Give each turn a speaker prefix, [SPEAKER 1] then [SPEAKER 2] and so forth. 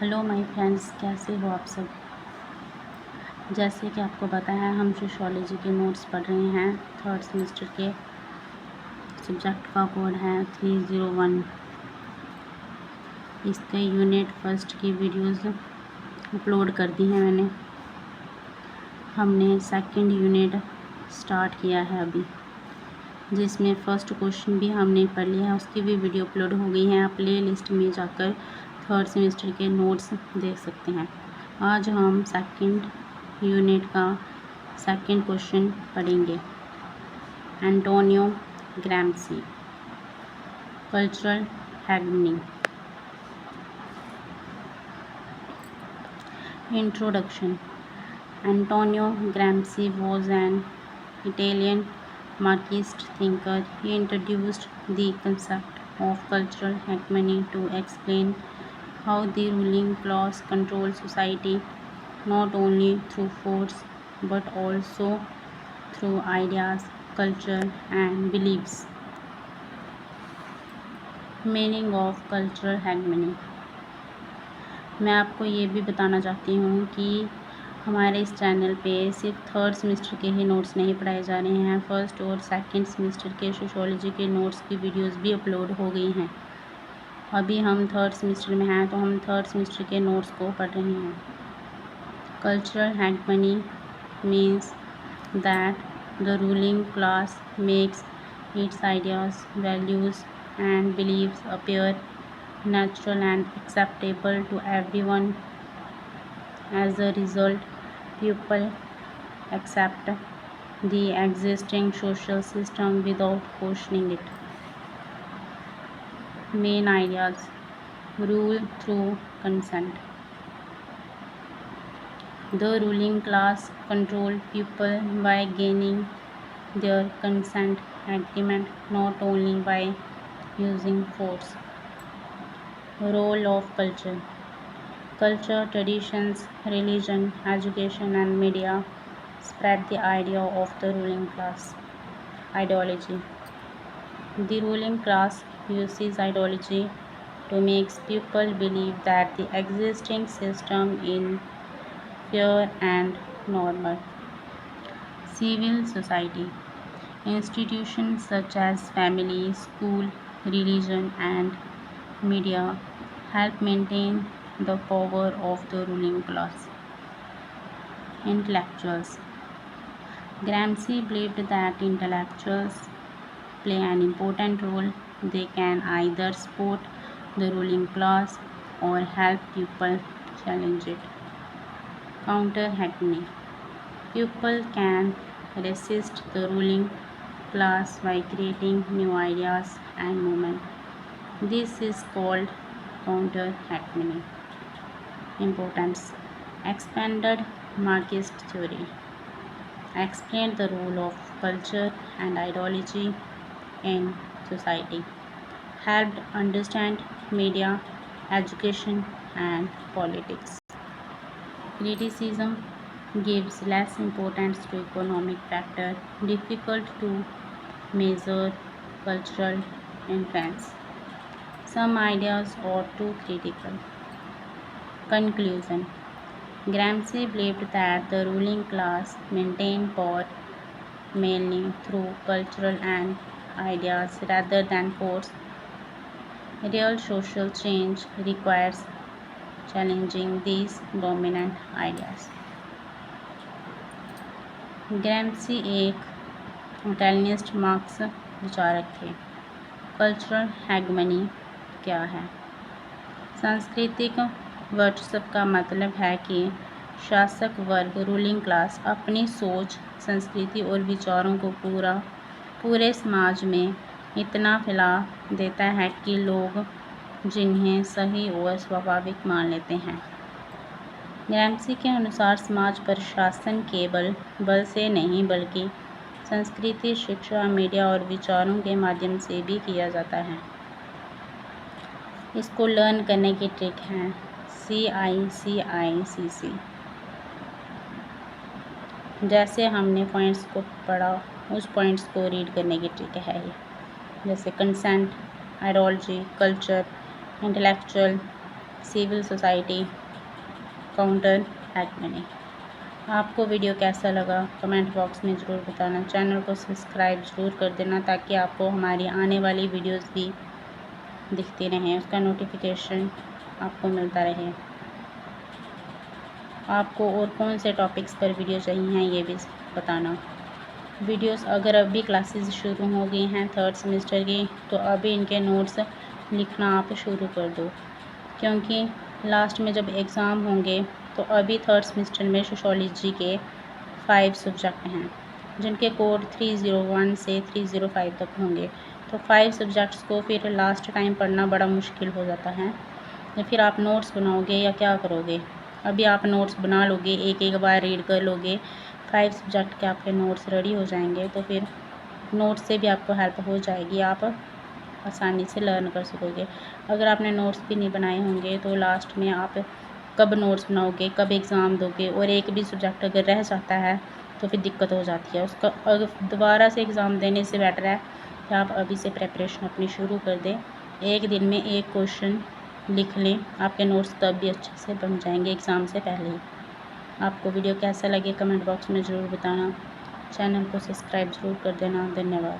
[SPEAKER 1] Hello my friends, कैसे हो आप सब। जैसे कि आपको पता है हम सोशियोलॉजी के नोट्स पढ़ रहे हैं। थर्ड सेमेस्टर के सब्जेक्ट का कोड है 301। इसके यूनिट फर्स्ट की वीडियोस अपलोड कर दी हैं मैंने। हमने सेकंड यूनिट स्टार्ट किया है अभी, जिसमें फर्स्ट क्वेश्चन भी हमने पढ़ लिया है। उसकी भी वीडियो अपलोड हो गई है। आप प्ले लिस्ट में जाकर थर्ड सेमेस्टर के नोट्स देख सकते हैं। आज हम सेकंड यूनिट का सेकंड क्वेश्चन पढ़ेंगे। Antonio Gramsci, cultural hegemony. Introduction. Antonio Gramsci was an Italian Marxist thinker. He introduced the concept of cultural hegemony to explain how the ruling class controls society, not only through force but also through ideas, culture, and beliefs. Meaning of cultural hegemony. मैं आपको ये भी बताना चाहती हूँ कि हमारे इस चैनल पे सिर्फ थर्ड सेमेस्टर के ही नोट्स नहीं पढ़ाए जा रहे हैं। फर्स्ट और सेकंड सेमेस्टर के सोशियोलॉजी के नोट्स की वीडियोस भी अपलोड हो गई हैं। अभी हम थर्ड सेमेस्टर में हैं, तो हम थर्ड सेमेस्टर के नोट्स को पढ़ रहे हैं। Cultural hegemony means that the ruling class makes its ideas, values and beliefs appear natural and acceptable to everyone. As a result, people accept the existing social system without questioning it. Main ideas: rule through consent. The ruling class control people by gaining their consent agreement, not only by using force. Role of culture. Culture, traditions, religion, education, and media spread the idea of the ruling class. Ideology. The ruling class uses ideology to make people believe that the existing system is fair and normal. Civil society. Institutions such as family, school, religion, and media help maintain the power of the ruling class. Intellectuals. Gramsci believed that intellectuals play an important role. They can either support the ruling class or help people challenge it. Counter-hegemony. People can resist the ruling class by creating new ideas and movements. This is called counter-hegemony. Importance. Expanded Marxist theory explained the role of culture and ideology in society, helped understand media, education, and politics. Criticism gives less importance to economic factor, difficult to measure cultural influence. Some ideas are too critical. Conclusion. Gramsci believed that the ruling class maintained power mainly through cultural and ideas rather than force. Real social change requires challenging these dominant ideas. ग्रैम्सी एक इटालियनिस्ट marks विचारक थे। Cultural हेगमनी क्या है? सांस्कृतिक वर्चस्व का मतलब है कि शासक वर्ग रूलिंग क्लास अपनी सोच, संस्कृति और विचारों को पूरे समाज में इतना फैला देता है कि लोग जिन्हें सही और स्वाभाविक मान लेते हैं। ग्रैम्सी के अनुसार समाज पर शासन केवल बल से नहीं बल्कि संस्कृति, शिक्षा, मीडिया और विचारों के माध्यम से भी किया जाता है। इसको लर्न करने की ट्रिक है CICICC। जैसे हमने पॉइंट्स को पढ़ा, उस पॉइंट्स को रीड करने की ट्रिक है ये। जैसे consent, ideology, culture, intellectual, civil society, counter hegemony. आपको वीडियो कैसा लगा कमेंट बॉक्स में ज़रूर बताना। चैनल को सब्सक्राइब ज़रूर कर देना ताकि आपको हमारी आने वाली वीडियोस भी दिखती रहें, उसका नोटिफिकेशन आपको मिलता रहे। आपको और कौन से टॉपिक्स पर वीडियो चाहिए हैं ये भी बताना। वीडियोस अगर अभी क्लासेस शुरू हो गई हैं 3rd सेमेस्टर की, तो अभी इनके नोट्स लिखना आप शुरू कर दो, क्योंकि लास्ट में जब एग्ज़ाम होंगे तो अभी 3rd सेमेस्टर में सोशोलॉजी के 5 सब्जेक्ट हैं जिनके कोड 301 से 305 तक होंगे। तो 5 सब्जेक्ट्स को फिर लास्ट टाइम पढ़ना बड़ा मुश्किल हो जाता है। या फिर आप नोट्स बनाओगे या क्या करोगे? अभी आप नोट्स बना लोगे, एक एक बार रीड कर लोगे, 5 सब्जेक्ट के आपके नोट्स रेडी हो जाएंगे, तो फिर नोट्स से भी आपको हेल्प हो जाएगी, आप आसानी से लर्न कर सकोगे। अगर आपने नोट्स भी नहीं बनाए होंगे तो लास्ट में आप कब नोट्स बनाओगे, कब एग्ज़ाम दोगे, और एक भी सब्जेक्ट अगर रह जाता है तो फिर दिक्कत हो जाती है। उसका अगर दोबारा से एग्ज़ाम देने से बेटर है कि आप अभी से प्रिपरेशन अपनी शुरू कर दें। एक दिन में एक क्वेश्चन लिख लें, आपके नोट्स तब भी अच्छे से बन जाएंगे एग्ज़ाम से पहले ही। आपको वीडियो कैसा लगे कमेंट बॉक्स में ज़रूर बताना। चैनल को सब्सक्राइब ज़रूर कर देना। धन्यवाद।